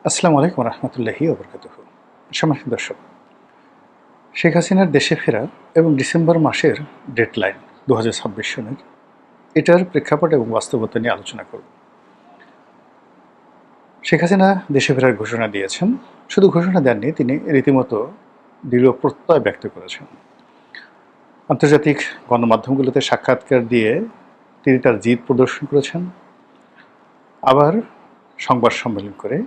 আসসালামু আলাইকুম রহমতুল্লাহি ওবরকাতুহু। সম্মানিত দর্শক, শেখ হাসিনার দেশে ফেরা এবং ডিসেম্বর মাসের ডেডলাইন ২০২৬ সনের এটার প্রেক্ষাপট এবং বাস্তবতা নিয়ে আলোচনা করব। শেখ হাসিনা দেশে ফেরার ঘোষণা দিয়েছেন। শুধু ঘোষণা দেননি, তিনি রীতিমতো দৃঢ় প্রত্যয় ব্যক্ত করেছেন। আন্তর্জাতিক গণমাধ্যমগুলোতে সাক্ষাৎকার দিয়ে তিনি তার জিদ প্রদর্শন করেছেন। আবার সংবাদ সম্মেলন করে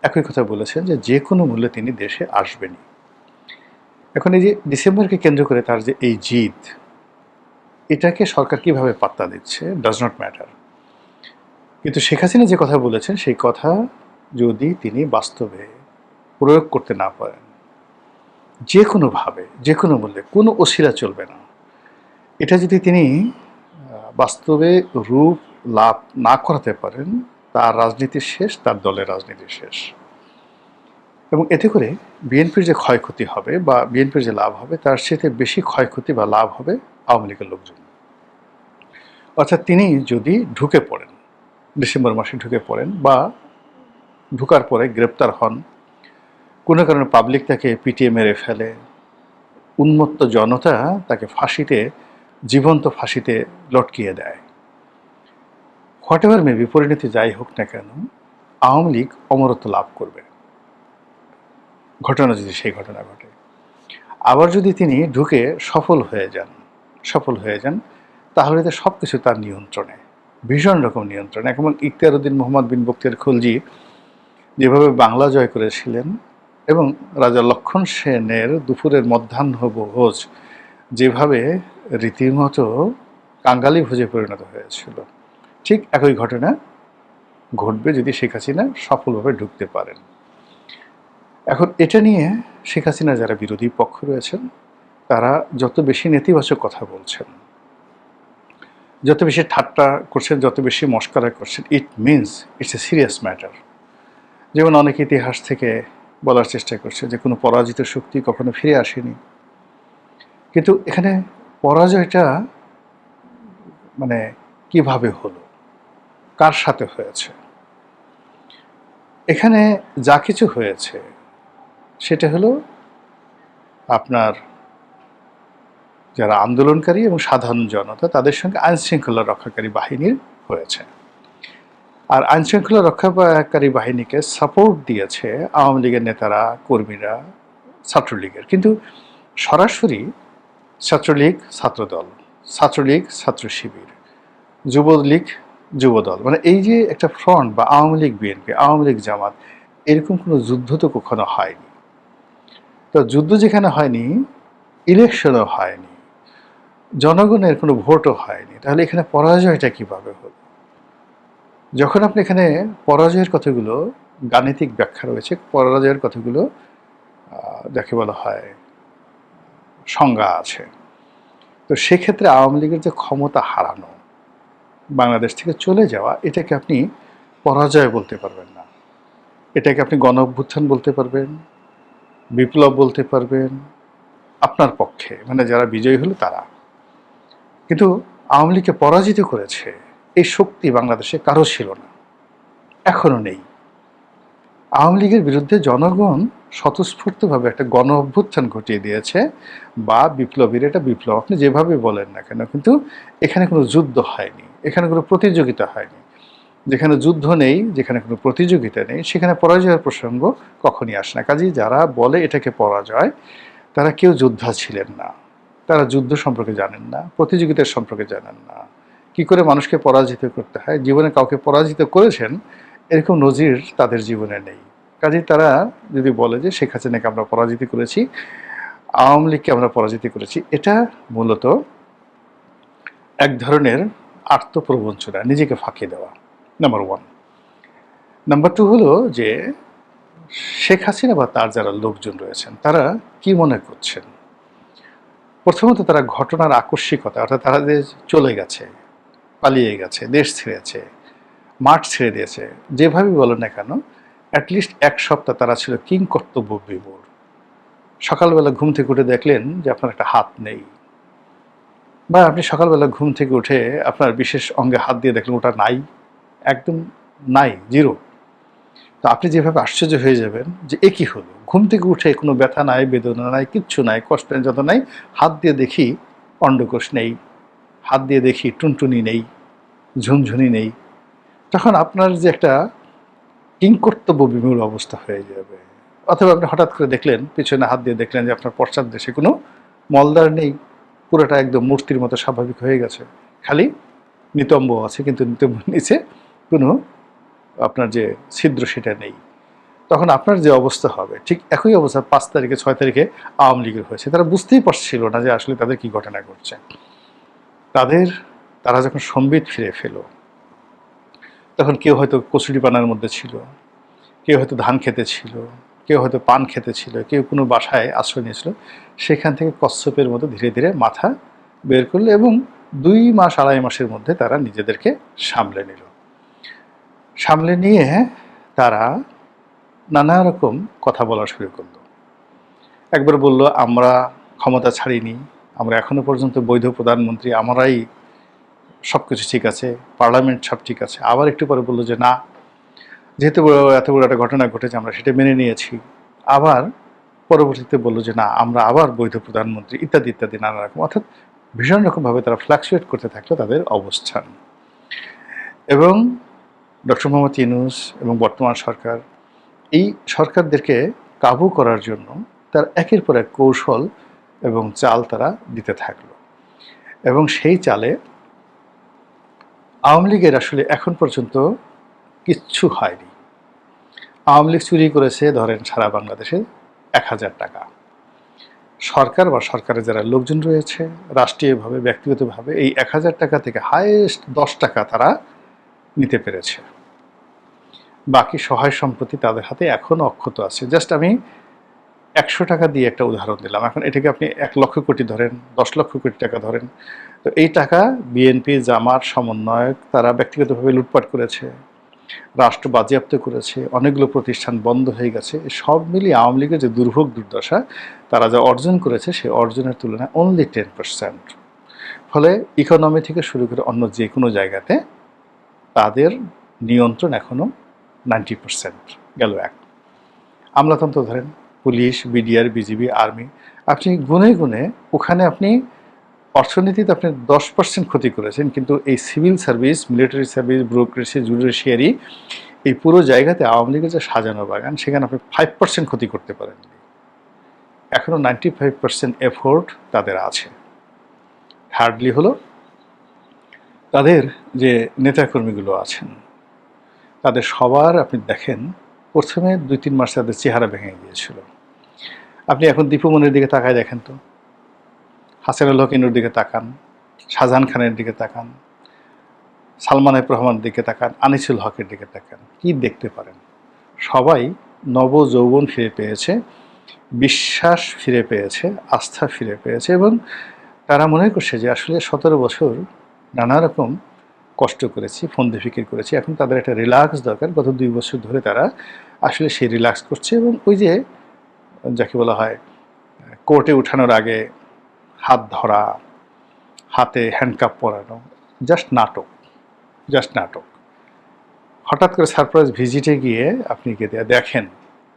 একই কথা বলেছেন যে যে কোনো মূল্যে তিনি দেশে আসবেনই। এখন এই যে ডিসেম্বরকে কেন্দ্র করে তার যে এই জিদ, এটাকে সরকার কিভাবে পাত্তা দিচ্ছে ডাজ নট ম্যাটার। কিন্তু শেখ হাসিনা যে কথা বলেছেন সেই কথা যদি তিনি বাস্তবে প্রয়োগ করতে না পারেন, যে কোনোভাবে যে কোনো মূল্যে কোনো অছিলা চলবে না, এটা যদি তিনি বাস্তবে রূপ লাভ না করাতে পারেন, তার রাজনীতির শেষ, তার দলের রাজনীতির শেষ। এবং এতে করে বিএনপির যে ক্ষয়ক্ষতি হবে বা বিএনপির যে লাভ হবে, তার সাথে বেশি ক্ষয়ক্ষতি বা লাভ হবে আওয়ামী লীগের লোকজন। অর্থাৎ তিনি যদি ঢুকে পড়েন, ডিসেম্বর মাসে ঢুকে পড়েন বা ঢুকার পরে গ্রেপ্তার হন, কোনো কারণে পাবলিক তাকে পিটিয়ে মেরে ফেলে, উন্মত্ত জনতা তাকে ফাঁসিতে, জীবন্ত ফাঁসিতে লটকিয়ে দেয়, হোয়াট এভার মেবি, পরিণতি যাই হোক না কেন, আওয়ামী লীগ অমরত্ব লাভ করবে, ঘটনা যদি সেই ঘটনা ঘটে। আবার যদি তিনি ঢুকে সফল হয়ে যান, তাহলে তো সব কিছু তার নিয়ন্ত্রণে, ভীষণ রকম নিয়ন্ত্রণে। এখন ইখতিয়ার উদ্দিন মোহাম্মদ বিন বখতিয়ার খলজি যেভাবে বাংলা জয় করেছিলেন এবং রাজা লক্ষণ সেনের দুপুরের মধ্যাহ্নভোজ যেভাবে রীতিমতো কাঙ্গালি ভোজে পরিণত হয়েছিল, ঠিক একই ঘটনা ঘটবে যদি শেখ হাসিনা সফলভাবে ঢুকতে পারেন। এখন এটা নিয়ে শেখ হাসিনার যারা বিরোধী পক্ষ রয়েছেন, তারা যত বেশি নেতিবাচক কথা বলছেন, যত বেশি ঠাট্টা করছেন, যত বেশি মস্করা করছেন, it means it's a serious matter. যেমন অনেক ইতিহাস থেকে বলার চেষ্টা করছে যে কোনো পরাজিত শক্তি কখনো ফিরে আসেনি। কিন্তু এখানে পরাজয়টা মানে কিভাবে হলো, কার সাথে হয়েছে? এখানে যা কিছু হয়েছে সেটা হলো আপনার যারা আন্দোলনকারী এবং সাধারণ জনতা, তাদের সঙ্গে আইনশৃঙ্খলা রক্ষাকারী বাহিনীর হয়েছে। আর আইনশৃঙ্খলা রক্ষাকারী বাহিনীকে সাপোর্ট দিয়েছে আওয়ামী লীগের নেতারা, কর্মীরা, ছাত্রলীগের। কিন্তু সরাসরি ছাত্রলীগ ছাত্রদল, ছাত্রলীগ ছাত্র শিবির, যুবলীগ যুবদল, মানে এই যে একটা ফ্রন্ট বা আওয়ামী লীগ বিএনপি, আওয়ামী লীগ জামাত, এরকম কোনো যুদ্ধ তো কখনো হয়নি। তো যুদ্ধ যেখানে হয়নি, ইলেকশনও হয়নি, জনগণের কোনো ভোটও হয়নি, তাহলে এখানে পরাজয়টা কিভাবে হলো? যখন আপনি এখানে পরাজয়ের কথাগুলো, গাণিতিক ব্যাখ্যা রয়েছে, পরাজয়ের কথাগুলো যাকে বলা হয় সংজ্ঞা আছে, তো সেক্ষেত্রে আওয়ামী লীগের যে ক্ষমতা হারানো, বাংলাদেশ থেকে চলে যাওয়া, এটাকে আপনি পরাজয় বলতে পারবেন না। এটাকে আপনি গণ অভ্যুত্থান বলতে পারবেন, বিপ্লব বলতে পারবেন আপনার পক্ষে, মানে যারা বিজয়ী হলো তারা। কিন্তু আওয়ামী লীগকে পরাজিত করেছে এই শক্তি বাংলাদেশে কারো ছিল না, এখনো নেই। আওয়ামী লীগের বিরুদ্ধে জনগণ স্বতঃস্ফূর্তভাবে একটা গণ অভ্যুত্থান ঘটিয়ে দিয়েছে, বা বিপ্লবীর এটা বিপ্লব, আপনি যেভাবে বলেন না কেন, কিন্তু এখানে কোনো যুদ্ধ হয়নি, এখানে কোনো প্রতিযোগিতা হয়নি। যেখানে যুদ্ধ নেই, যেখানে কোনো প্রতিযোগিতা নেই, সেখানে পরাজয়ের প্রসঙ্গ কখনই আসে না। কাজেই যারা বলে এটাকে পরাজয়, তারা কেউ যোদ্ধা ছিলেন না, তারা যুদ্ধ সম্পর্কে জানেন না, প্রতিযোগিতার সম্পর্কে জানেন না, কি করে মানুষকে পরাজিত করতে হয়, জীবনে কাউকে পরাজিত করেছেন এরকম নজির তাদের জীবনে নেই। কাজেই তারা যদি বলে যে শেখ হাসিনাকে আমরা পরাজিত করেছি, আওয়ামী লীগকে আমরা পরাজিত করেছি, এটা মূলত এক ধরনের আত্মপ্রবঞ্চনা, নিজেকে ফাঁকি দেওয়া, নাম্বার ওয়ান। নাম্বার টু হলো যে শেখ হাসিনা বা তার যারা লোকজন রয়েছেন, তারা কি মনে করছেন? প্রথমত তারা ঘটনার আকস্মিকতা, অর্থাৎ তারা যে চলে গেছে, পালিয়ে গেছে, দেশ ছেড়েছে, মাঠ ছেড়ে দিয়েছে, যেভাবেই বলেন না কেন, অ্যাটলিস্ট এক সপ্তাহ তারা ছিল কিং কর্তব্য বিমূঢ়। সকালবেলা ঘুম থেকে উঠে দেখলেন যে আপনার একটা হাত নেই, বা আপনি সকালবেলা ঘুম থেকে উঠে আপনার বিশেষ অঙ্গে হাত দিয়ে দেখলেন ওটা নাই, একদম নাই, জিরো। তো আপনি যেভাবে আশ্চর্য হয়ে যাবেন যে এ কী হলো, ঘুম থেকে উঠে কোনো ব্যথা নাই, বেদনা নাই, কিচ্ছু নাই, কষ্ট যত নাই, হাত দিয়ে দেখি অন্ডকোষ নেই, হাত দিয়ে দেখি টুনটুনি নেই, ঝুনঝুনি নেই, তখন আপনার যে একটা কিংকর্তব্য বিমূল অবস্থা হয়ে যাবে। অথবা আপনি হঠাৎ করে দেখলেন, পিছনে হাত দিয়ে দেখলেন যে আপনার পশ্চাৎ দেশে কোনো মলদার নেই, পুরোটা একদম মূর্তির মতো স্বাভাবিক হয়ে গেছে, খালি নিতম্ব আছে, কিন্তু নিতম্ব নিচে কোনো আপনার যে ছিদ্র সেটা নেই। তখন আপনার যে অবস্থা হবে ঠিক একই অবস্থা 5 তারিখে 6 তারিখে আওয়ামী লীগের হয়েছে। তারা বুঝতেই পারছিল না যে আসলে তাদের কি ঘটনা ঘটছে। তারা যখন সম্বিত ফিরে পেল, তখন কেউ হয়তো কচুরিপানার মধ্যে ছিল, কেউ হয়তো ধান খেতে ছিল, কেউ হয়তো পান খেতে ছিল, কেউ কোনো বাসায় আশ্রয় নিয়েছিল। সেখান থেকে কচ্ছপের মতো ধীরে ধীরে মাথা বের করলো এবং 2 মাস 2.5 মাসের মধ্যে তারা নিজেদেরকে সামলে নিল। সামলে নিয়ে তারা নানা রকম কথা বলা শুরু করলো। একবার বলল, আমরা ক্ষমতা ছাড়িনি, আমরা এখনো পর্যন্ত বৈধ প্রধানমন্ত্রী, আমরাই সব কিছু ঠিক আছে, পার্লামেন্ট সব ঠিক আছে। আবার একটু পরে বললো যে না, যেহেতু এত বড় একটা ঘটনা ঘটেছে আমরা সেটা মেনে নিয়েছি। আবার পরবর্তীতে বললো যে না, আমরা আবার বৈধ প্রধানমন্ত্রী, ইত্যাদি ইত্যাদি নানা রকম। অর্থাৎ ভীষণ রকমভাবে তারা ফ্ল্যাকচুয়েট করতে থাকলো তাদের অবস্থান। এবং ডক্টর মোহাম্মদ ইউনূস এবং বর্তমান সরকার এই সরকারদেরকে কাবু করার জন্য তার একের পর এক কৌশল এবং চাল তারা দিতে থাকলো। এবং সেই চালে আওয়ামী লীগের আসলে এখন পর্যন্ত কিচ্ছু হয়নি। আওয়ামী লীগ চুরি করেছে ধরেন সারা বাংলাদেশে 1000 টাকা। সরকার বা সরকারের যারা লোকজন রয়েছে রাষ্ট্রীয়ভাবে ব্যক্তিগতভাবে এই 1000 টাকা থেকে হাইয়েস্ট 10 টাকা তারা নিতে পেরেছে। বাকি সহায় সম্পত্তি তাদের হাতে এখনও অক্ষত আছে। জাস্ট আমি 100 টাকা দিয়ে একটা উদাহরণ দিলাম। এখন এটাকে আপনি 1 লক্ষ কোটি ধরেন, 10 লক্ষ কোটি টাকা ধরেন, তো এই টাকা বিএনপি জামাত সমন্বয়ক তারা ব্যক্তিগতভাবে লুটপাট করেছে, রাষ্ট্র বাজেয়াপ্ত করেছে, অনেকগুলো প্রতিষ্ঠান বন্ধ হয়ে গেছে। সব মিলিয়ে আওয়ামী লীগের যে দুর্ভোগ দুর্দশা তারা যা অর্জন করেছে সেই অর্জনের তুলনায় অনলি 10%। ফলে ইকোনমি থেকে শুরু করে অন্য যে কোনো জায়গাতে তাদের নিয়ন্ত্রণ এখনও 90% গেল। এক আমলাতন্ত্র ধরেন, পুলিশ, বিডিআর, বিজিবি, আর্মি, আপনি গুনে গুনে ওখানে আপনি অর্থনীতিতে আপনি 10% ক্ষতি করেছেন, কিন্তু এই civil service, military service, bureaucracy, judiciary, এই পুরো জায়গাতে আওয়ামী লীগের যে সাজানো বাগান সেখানে আপনি 5% ক্ষতি করতে পারেন। এখনও 95% এফোর্ট তাদের আছে। হার্ডলি হলো তাদের যে নেতাকর্মীগুলো আছেন তাদের সবার আপনি দেখেন প্রথমে 2-3 মাস তাদের চেহারা ভেঙে গিয়েছিল। আপনি এখন দীপুমনির দিকে তাকায় দেখেন তো, হাসানুল হক ইনুর দিকে তাকান, শাহজাহান খানের দিকে তাকান, সালমান এফ রহমানের দিকে তাকান, আনিসুল হকের দিকে তাকান, কি দেখতে পারেন? সবাই নব যৌবন ফিরে পেয়েছে, বিশ্বাস ফিরে পেয়েছে, আস্থা ফিরে পেয়েছে এবং তারা মনে করছে যে আসলে 17 বছর নানা রকম কষ্ট করেছি, ফন্দি ফিকির করেছি, এখন তাদের একটা রিল্যাক্স দরকার। গত 2 বছর ধরে তারা আসলে সেই রিল্যাক্স করছে এবং ওই যে যাকে বলা হয় কোর্টে উঠানোর আগে হাত ধরা, হাতে হ্যান্ডকাপ পরানো, জাস্ট নাটক, জাস্ট নাটক। হঠাৎ করে সারপ্রাইজ ভিজিটে গিয়ে আপনি গিয়ে দেখেন,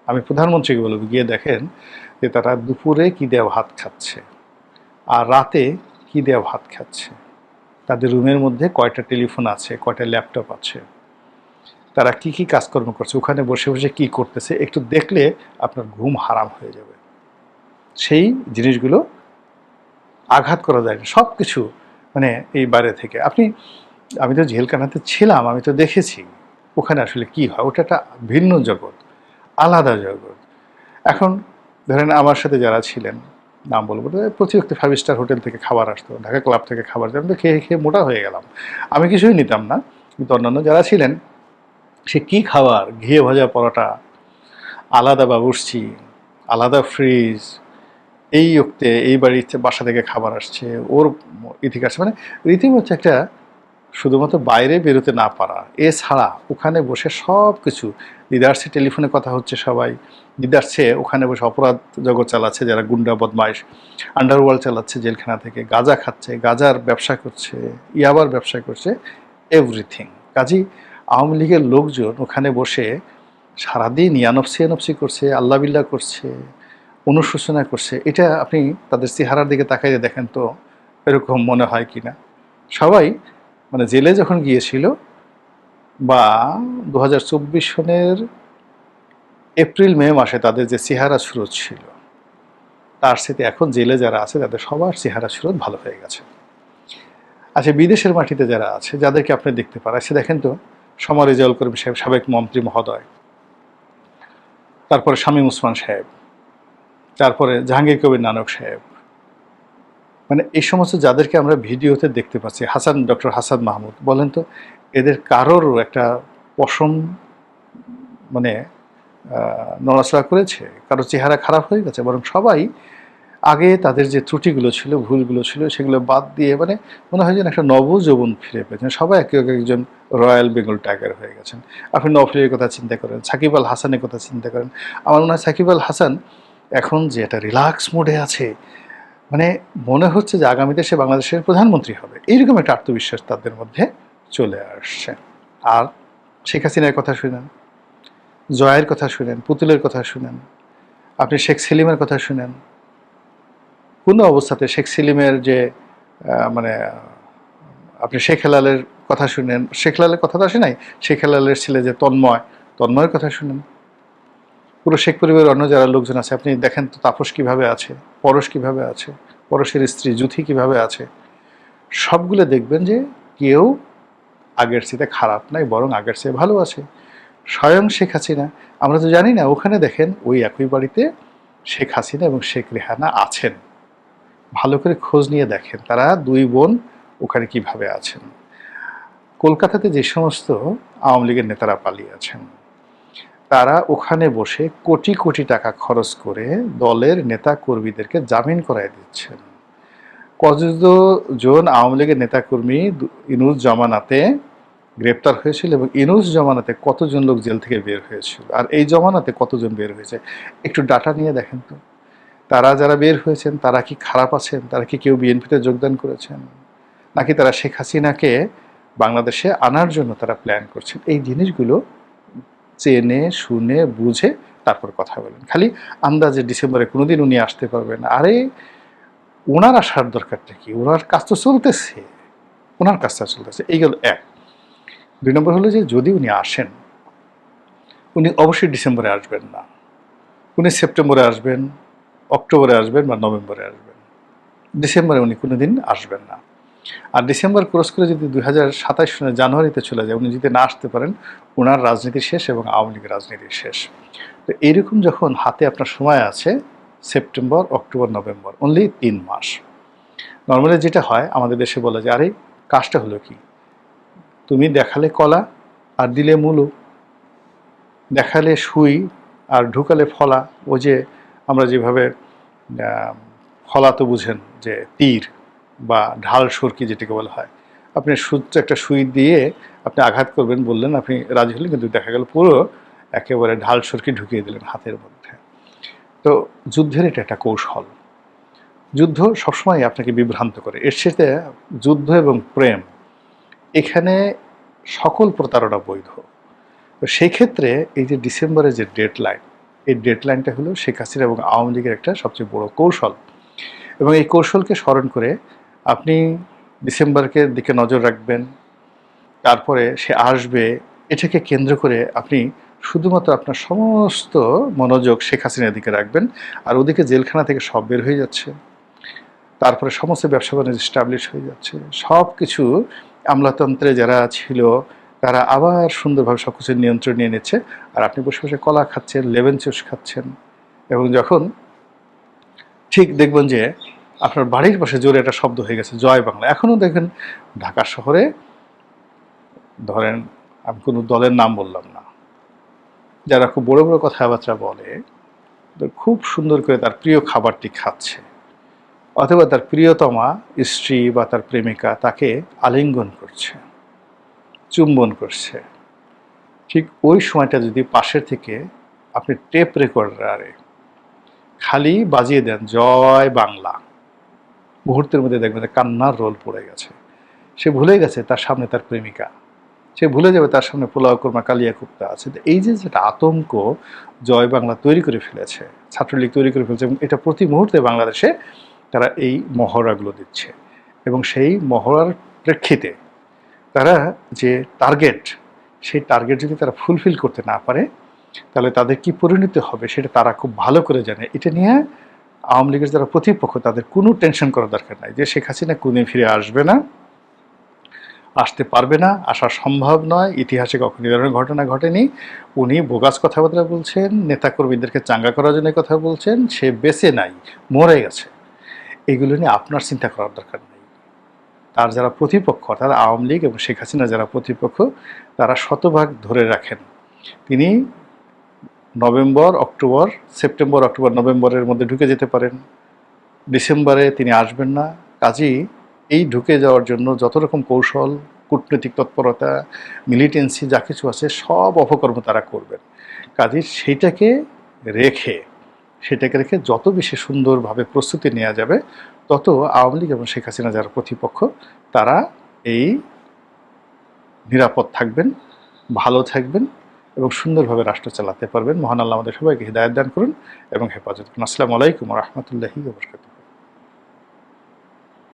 আমি প্রধানমন্ত্রীকে বলব, গিয়ে দেখেন যে তারা দুপুরে কী দেওয়া ভাত খাচ্ছে আর রাতে কী দেওয়া ভাত খাচ্ছে, তাদের রুমের মধ্যে কয়টা টেলিফোন আছে, কয়টা ল্যাপটপ আছে, তারা কি কি কাজকর্ম করছে, ওখানে বসে বসে কি করতেছে, একটু দেখলে আপনার ঘুম হারাম হয়ে যাবে। সেই জিনিসগুলো আঘাত করা যায় না, সব কিছু মানে এই বাইরে থেকে। আমি তো জেলখানাতে ছিলাম, আমি তো দেখেছি ওখানে আসলে কি হয়। ওটা একটা ভিন্ন জগৎ, আলাদা জগৎ। এখন ধরেন আমার সাথে যারা ছিলেন, নাম বলবো, প্রতি ওয়াক্তে 5 স্টার হোটেল থেকে খাবার আসতো, ঢাকা ক্লাব থেকে খাবার, আমি তো খেয়ে খেয়ে মোটা হয়ে গেলাম। আমি কিছুই নিতাম না, কিন্তু অন্যান্য যারা ছিলেন সে কী খাবার, ঘিয়ে ভাজা পরোটা, আলাদা বাবুর্চি, আলাদা ফ্রিজ, এই ওক্তে এই বাড়িতে বাসা থেকে খাবার আসছে, ওর এদিকে আসছে, মানে রীতিমতো একটা শুধুমাত্র বাইরে বেরোতে না পারা, এছাড়া ওখানে বসে সব কিছু দিদারসে টেলিফোনে কথা হচ্ছে, সবাই দিদারসে ওখানে বসে অপরাধ জগৎ চালাচ্ছে, যারা গুন্ডা বদমাইশ আন্ডারওয়ার্ল্ড চালাচ্ছে জেলখানা থেকে, গাঁজা খাচ্ছে, গাঁজার ব্যবসা করছে, ইয়াবার ব্যবসা করছে, এভরিথিং। কাজেই আওয়ামী লীগের লোকজন ওখানে বসে সারাদিন ইয়ানফসি ইয়ানফসি করছে, আল্লাহ বিল্লাহ করছে, অনুশোচনা করছে। এটা আপনি তাদের চেহারার দিকে তাকাইয়ে দেখেন তো এরকম মনে হয় কি না? সবাই মানে জেলে যখন গিয়েছিল বা 2024 সনের এপ্রিল মে মাসে তাদের যে চেহারা সুরত ছিল, তার সাথে এখন জেলে যারা আছে তাদের সবার চেহারা সুরত ভালো হয়ে গেছে। আচ্ছা, বিদেশের মাটিতে যারা আছে, যাদেরকে আপনি দেখতে পান, সে দেখেন তো সমর রেজাউল করিম সাহেব, সাবেক মন্ত্রী মহোদয়, তারপরে শামীম ওসমান সাহেব, তারপরে জাহাঙ্গীর কবির নানক সাহেব, মানে এই সমস্ত যাদেরকে আমরা ভিডিওতে দেখতে পাচ্ছি, ডক্টর হাসান মাহমুদ, বলেন তো এদের কারোর একটা পশম মানে নড়াচড়া করেছে? কারো চেহারা খারাপ হয়ে গেছে? বরং সবাই আগে তাদের যে ত্রুটিগুলো ছিল, ভুলগুলো ছিল, সেগুলো বাদ দিয়ে মানে মনে হয় যেন একটা নবযৌবন ফিরে পেয়েছেন। সবাই একে একজন রয়্যাল বেঙ্গল টাইগার হয়ে গেছেন। আপনি নওফেলের কথা চিন্তা করেন, সাকিব আল হাসানের কথা চিন্তা করেন। আমার মনে হয় সাকিব আল হাসান এখন যে একটা রিল্যাক্স মোডে আছে, মানে মনে হচ্ছে যে আগামীতে সে বাংলাদেশের প্রধানমন্ত্রী হবে, এইরকম একটা আত্মবিশ্বাস তাদের মধ্যে চলে আসছে। আর শেখ হাসিনার কথা শুনেন, জয়ের কথা শুনেন, পুতুলের কথা শুনেন, আপনি শেখ সেলিমের কথা শুনেন। কোনো অবস্থাতে শেখ সেলিমের যে মানে আপনি শেখ হেলালের কথা শুনেন, শেখ হেলালের কথা তো আসে নাই, শেখ হেলালের ছেলে যে তন্ময়ের কথা শুনেন। পুরো শেখ পরিবারের অন্য যারা লোকজন আছে আপনি দেখেন তো, তাপস কিভাবে আছে, পরশ কিভাবে আছে, পরশের স্ত্রী জুথি কিভাবে আছে। সবগুলো দেখবেন যে কেউ আগের চেয়ে খারাপ নাই, বরং আগের চেয়ে ভালো আছে। স্বয়ং শেখ হাসিনা, আমরা তো জানি না, ওখানে দেখেন ওই একই বাড়িতে শেখ হাসিনা এবং শেখ রেহানা আছেন। ভালো করে খোঁজ নিয়ে দেখেন তারা দুই বোন ওখানে কিভাবে আছেন। কলকাতাতে যে সমস্ত আওয়ামী লীগের নেতারা পালিয়ে আছেন, তারা ওখানে বসে কোটি কোটি টাকা খরচ করে দলের নেতা কর্মীদেরকে জামিন করায় দিচ্ছেন। কতজন আওয়ামী লীগের নেতাকর্মী ইনুস জমানাতে গ্রেপ্তার হয়েছিল এবং ইনুস জমানাতে কতজন লোক জেল থেকে বের হয়েছিল, আর এই জমানাতে কতজন বের হয়েছে, একটু ডাটা নিয়ে দেখেন তো। তারা যারা বের হয়েছেন তারা কি খারাপ আছেন? তারা কি কেউ বিএনপিতে যোগদান করেছেন, নাকি তারা শেখ হাসিনাকে বাংলাদেশে আনার জন্য তারা প্ল্যান করছেন? এই জিনিসগুলো চেনে শুনে বুঝে তারপর কথা বলেন। খালি আন্দাজে ডিসেম্বরে কোনোদিন উনি আসতে পারবেন, আরে ওনার আসার দরকারটা কি? ওনার কাজ তো চলতেছে, ওনার কাজটা চলতেছে। এইগুলো এক। দুই নম্বর হলো যে যদি উনি আসেন, উনি অবশ্যই ডিসেম্বরে আসবেন না, উনি সেপ্টেম্বরে আসবেন, অক্টোবরে আসবেন বা নভেম্বরে আসবেন। ডিসেম্বরে উনি কোনোদিন আসবেন না। আর ডিসেম্বর ক্রস করে যদি 2027 সনের জানুয়ারিতে চলে যায়, উনি যদি না আসতে পারেন, ওনার রাজনীতি শেষ এবং আওয়ামী লীগের রাজনীতি শেষ। তো এইরকম যখন হাতে আপনার সময় আছে, সেপ্টেম্বর, অক্টোবর, নভেম্বর, অনলি 3 মাস। নর্মালি যেটা হয় আমাদের দেশে বলে যে আরে কাজটা হলো কি, তুমি দেখালে কলা আর দিলে মূলো, দেখালে সুই আর ঢুকালে ফলা। ওই যে আমরা যেভাবে ফলা তো বুঝেন যে তীর বা ঢাল সরকি যেটাকে বলা হয়, আপনি সূত্র একটা সুই দিয়ে আপনি আঘাত করবেন বললেন, আপনি রাজি হলেন, কিন্তু দেখা গেল পুরো একেবারে ঢাল সরকি ঢুকিয়ে দিলেন হাতের মধ্যে। তো যুদ্ধের এটা একটা কৌশল। যুদ্ধ সবসময় আপনাকে বিভ্রান্ত করে। এর সাথে যুদ্ধ এবং প্রেম, এখানে সকল প্রতারণা বৈধ। তো সেই ক্ষেত্রে এই যে ডিসেম্বরের যে ডেডলাইন, এই ডেডলাইনটা হলো শেখ হাসিনা এবং আওয়ামী লীগের একটা সবচেয়ে বড় কৌশল। এবং এই কৌশলকে স্মরণ করে আপনি ডিসেম্বরকে দিকে নজর রাখবেন, তারপরে সে আসবে, এটাকে কেন্দ্র করে আপনি শুধুমাত্র আপনার সমস্ত মনোযোগ শেখ হাসিনার দিকে রাখবেন। আর ওদিকে জেলখানা থেকে সব বের হয়ে যাচ্ছে, তারপরে সমস্ত ব্যবসা বাণিজ্য স্টাবলিশ হয়ে যাচ্ছে, সব কিছু আমলাতন্ত্রে যারা ছিল তারা আবার সুন্দরভাবে সব কিছু নিয়ন্ত্রণ নিয়ে নিচ্ছে। আর আপনি বসে বসে কলা খাচ্ছেন, লেমন জুস খাচ্ছেন, এবং যখন ঠিক দেখবেন যে আপনার বাড়ির পাশে জোরে একটা শব্দ হয়ে গেছে জয় বাংলা। এখনও দেখেন ঢাকা শহরে, ধরেন আমি কোনো দলের নাম বললাম না, যারা খুব বড় বড় কথাবার্তা বলে, খুব সুন্দর করে তার প্রিয় খাবারটি খাচ্ছে, অথবা তার প্রিয়তমা স্ত্রী বা তার প্রেমিকা তাকে আলিঙ্গন করছে, চুম্বন করছে, ঠিক ওই সময়টা যদি পাশের থেকে আপনি টেপ রেকর্ডারে খালি বাজিয়ে দেন জয় বাংলা, মুহূর্তের মধ্যে দেখবেন কান্নার রোল পড়ে গেছে। সে ভুলে গেছে তার সামনে তার প্রেমিকা, সে ভুলে যাবে তার সামনে পোলাও কোরমা কালিয়া কুপ্তা আছে। তো এই যে যেটা আতঙ্ক জয় বাংলা তৈরি করে ফেলেছে, ছাত্রলীগ তৈরি করে ফেলেছে, এবং এটা প্রতি মুহূর্তে বাংলাদেশে তারা এই মহড়াগুলো দিচ্ছে। এবং সেই মহড়ার প্রেক্ষিতে তারা যে টার্গেট, সেই টার্গেট যদি তারা ফুলফিল করতে না পারে তাহলে তাদের কি পরিণতি হবে সেটা তারা খুব ভালো করে জানে। এটা নিয়ে আওয়ামী লীগের যারা প্রতিপক্ষ তাদের কোনো টেনশন করার দরকার নাই যে শেখ হাসিনা কোনদিন ফিরে আসবে না, আসতে পারবে না, আসা সম্ভব নয়, ইতিহাসে কখনো এই ধরনের ঘটনা ঘটেনি। উনি বোগাস কথাবার্তা বলছেন, নেতাকর্মীদেরকে চাঙ্গা করার জন্য কথা বলছেন, সে বেঁচে নাই, মরে গেছে। এগুলো নিয়ে আপনার চিন্তা করার দরকার নেই। তার যারা প্রতিপক্ষ, তারা আওয়ামী লীগ এবং শেখ হাসিনা যারা প্রতিপক্ষ, তারা শতভাগ ধরে রাখেন তিনি নভেম্বর, অক্টোবর, সেপ্টেম্বর, অক্টোবর, নভেম্বরের মধ্যে ঢুকে যেতে পারেন। ডিসেম্বরে তিনি আসবেন না। কাজেই এই ঢুকে যাওয়ার জন্য যত রকম কৌশল, কূটনৈতিক তৎপরতা, মিলিটেন্সি যা কিছু আছে সব অপকর্ম তারা করবেন। কাজেই সেটাকে রেখে যত বেশি সুন্দরভাবে প্রস্তুতি নেওয়া যাবে তত আওয়ামী লীগ এবং শেখ হাসিনা যারা প্রতিপক্ষ তারা এই নিরাপদ থাকবেন, ভালো থাকবেন এবং সুন্দরভাবে রাষ্ট্র চালাতে পারবেন। মহান আল্লাহ আমাদের সবাইকে হিদায়াত দান করুন এবং হেফাজত করুন। আসসালামু আলাইকুম ওয়া রাহমাতুল্লাহি ওয়া বারাকাতুহু।